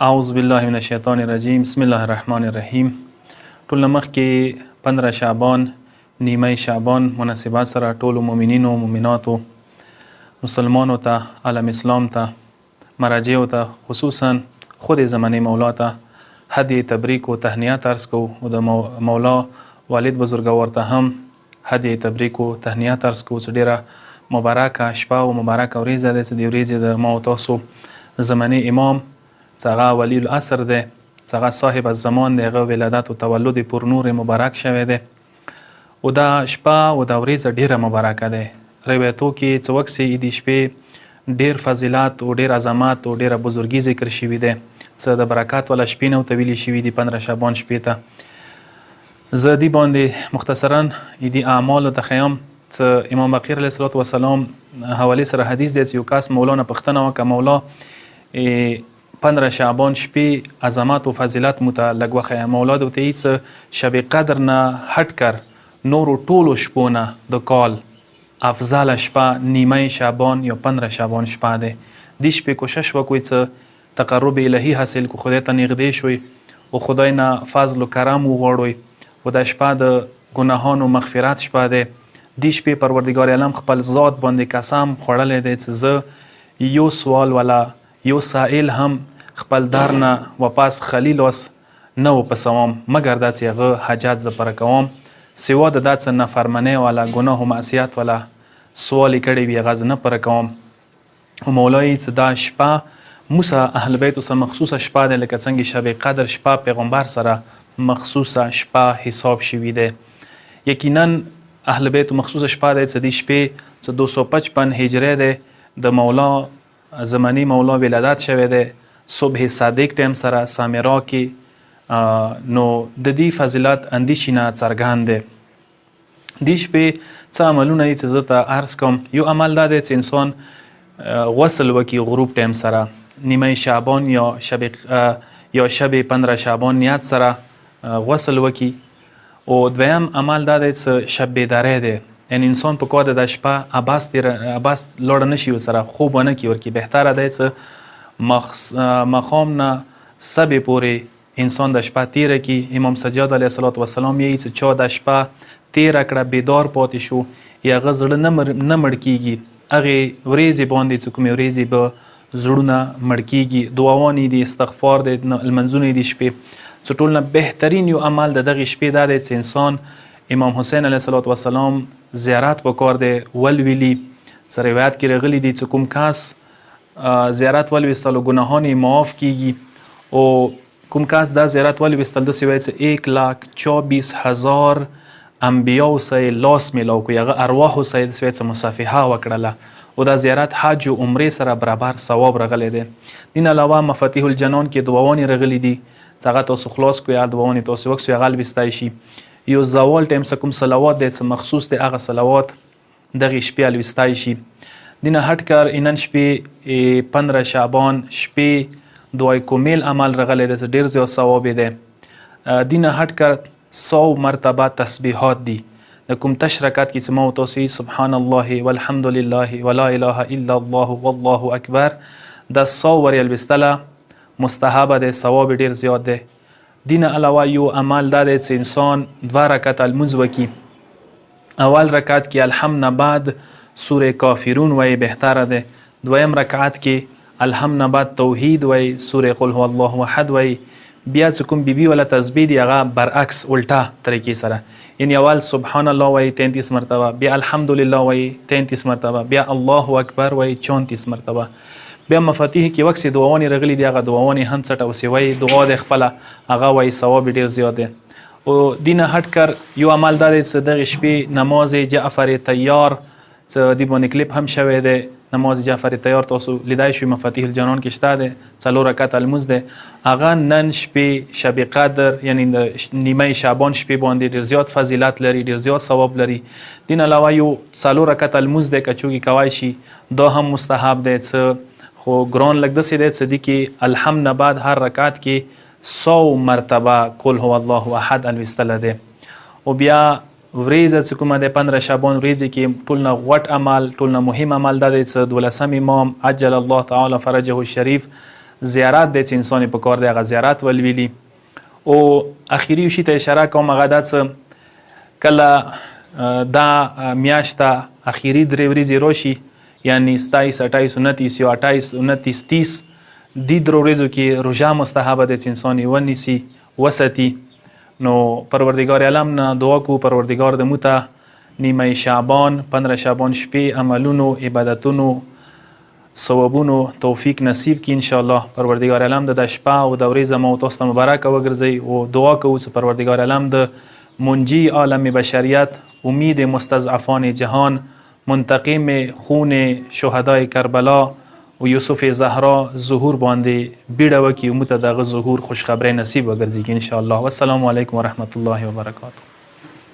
اعوذ بالله من الشیطان الرجیم بسم الله الرحمن الرحیم. ټول مخکې 15 شعبان نیمه شعبان مناسبات سره ټول مؤمنینو مؤمناتو مسلمانو ته عالم اسلام ته مراجعو ته خصوصا خود زمانه مولا ته هدیه تبریک و تهنیت عرض کو و د مولا والد بزرگوار ته هم هدیه تبریک و تهنیت عرض کو. ډیره مبارکه شپه او مبارکه ورځ ده چې د ورځې د ما او تاسو زمانه امام څنګه ولی العصر ده، څنګه صاحب الزمان ده، هغه ولادت او تولد پر نور مبارک شوه ده او دا شپه او دا ورځ ډیره مبارکه ده. روایتو کې څه وخت سي د شپې ډیر فضیلت او ډیر عظمت او ډیره بزرګي ذکر شوی ده، څه د برکات ولا شپې نو تویل شوی دي 15 شعبان شپې ته. زه دی باندې مختصرا د اعمال ته خیام څه امام بقیر علیه الصلاه والسلام حواله سره حدیث دی چې یو کس مولانا پښتنه وک مولا 15 شعبان شپې عظمت و فضیلت متعلق وخه مولا د تیس شب قدر نه هټ کر نور ټولو شپونه د کال افضل شپه نیمه شعبان یا 15 شعبان شپه ده. دی شپې کوشش وکوي چې تقرب الهی حاصل کو خدای ته نږدې شوي او خدای نه فضل و کرم وغواړئ او د شپه د ګناهانو مغفرت شپه ده. دی شپې پروردگار عالم خپل ذات باندې قسم خوړلې دی چې زه یو سوال ولا یو سائل هم خپل دار نه واپس خلیل اوس نه وپسوم مګر دا چې هغه حاجات زه پر کوم سوا د دات نه فرمانه والا ګناه او معصیت والا سوال کړي وی غز نه پر کوم. او مولای چې دا شپه موسی اهل بیت سره مخصوصه شپه ده، لکه څنګه شب قدر شپه پیغمبر سره مخصوصه شپه حساب شوی ده. یقینا اهل بیت مخصوصه شپه ده چې د شپې 255 هجری ده د مولا زمانی مولا ولادت شوه ده صبح صادق ټیم سره سامرا کې نو د دې فضیلت اندیشنه څرګند ده. د شپې څه عملونه چې زه ته عرض کوم. یو عمل دا دی چې انسان غسل وکي غروب ټیم سره نیمه شعبان یا شب 15 شعبان نیت سره غسل وکي. او دویم عمل دا دی چې شب بیداری ده، یعنی انسان په کار د شپه اباس لوړ نشي سره خوب ونه کی ورکی بهتره دی چې مخام نه سبې پورې انسان د شپه تیره کی. امام سجاد علیه السلام یې چې چا د شپه تیره کړه بیدار پاتې شو یا هغه زړه نه مړ کیږي، هغې ورځې باندې چې کومې ورځې به زړونه مړ کیږي. دعاوانې دي، استغفار دی، لمنځونه دي شپې. چې ټول نه بهترین یو عمل د دغې شپې دا دی چې انسان امام حسین علیه السلام زیارت وکړ دی ولولي. څه روایت کې راغلی دی چې کوم کس زیارت ولوستلو ګناهان معاف کیږي او کوم کس دا زیارت ولوستل د سوي چې 1,24,000 انبیاء سه لاس میلاو کوي، هغه ارواح سه د سوي چې مصافحه وکړله او دا زیارت حج او عمره سره برابر ثواب راغلی دی. دین علاوه مفاتيح الجنان کې دعاوانې راغلي دي چې هغه تاسو خلاص کوئ، دعاوانې تاسو وکړئ هغه لوستای شي. یو زوال ټیم څه کوم صلوات دی چې مخصوص دی هغه صلوات دغې شپې لوستای شي. دینه هټ کر اینن شپې 15 شعبان شپې دعای کومیل عمل رغلی دی چې ډېر زیات ثواب دی. دینه هټ کر 100 مرتبه تسبیحات دي د کوم تشرکات کې چې ما تاسو سبحان الله والحمد لله ولا اله الا الله والله اکبر د 100 ور لوستله مستحب دی، ثواب ډېر زیات دی. دینه علاوه یو عمل دا دی چې انسان 2 رکعت المنځ وکي. اول رکعت کې الحمد نه بعد سوره کافرون وای بهتره ده. دویم رکعت کې الحمد نه بعد توحید وای سوره قل هو الله احد وای. بیا چې کوم بیبي ولا تسبیح دی هغه برعکس الټا طریقې سره، یعنی اول سبحان الله وای 33 مرتبه، بیا الحمدلله وای 33 مرتبه، بیا الله اکبر وای 34 مرتبه. بیا مفاتيح کې وکسي دعاوانې رغلي دي، هغه دعاوانې هم څټ او سوي دعا د خپل هغه وای ثواب ډیر زیات دی. او دینه هټ کر یو عمل دا دی چې دغه شپې نماز جعفر تیار چې دی باندې کلیپ هم شوی دی. نماز جعفر تیار تاسو لیدای شئ مفاتيح الجنان کې شته دی، 4 رکعت المنځ دی. هغه نن شپې شب قدر یعنی نیمه شعبان شپې باندې ډیر زیات فضیلت لري، ډیر زیات ثواب لري. دین علاوه یو 4 رکعت المنځ دی کچوږي کوای شي، دا هم مستحب دی. چې خو ګران لګ دسې دی چې دی کې الحمد نه بعد هر رکعت کې 100 مرتبه قل هو الله احد الوستله دی. او بیا ورځ چې کومه د 15 شعبان ورځ کې ټول نه غوټ عمل، ټول نه مهم عمل دا دی چې 12 امام عجل الله تعالی فرجه الشریف زیارت دی چې انسان په کار دی هغه زیارت ولویلي. او اخیری یو شي ته اشاره کوم، هغه دا څه کله دا میاشته اخیری 3 ورځې راشي، یعنی 27 28 29 یا 28 29 30 دی 3 ورځو کې روژه مستحبه ده چې انسان یې ونیسي وساتي. نو پروردگار عالم نه دعا کو پروردگار د موته نیمه شعبان 15 شعبان شپې عملونو عبادتونو ثوابونو توفیق نصیب کی ان شاء الله. پروردگار عالم د شپه او د ورځې زمو تاسو ته مبارک وګرځي او دعا کوو چې پروردگار عالم د منجی عالم بشریت، امید مستضعفان جهان، منتقم خون شهدای کربلا و یوسف زهرا ظهور باندې بیړه وکړي، موږ ته دغه ظهور خوشخبری نصیب وګرځي ان شاء الله. والسلام علیکم ورحمت الله وبرکاته.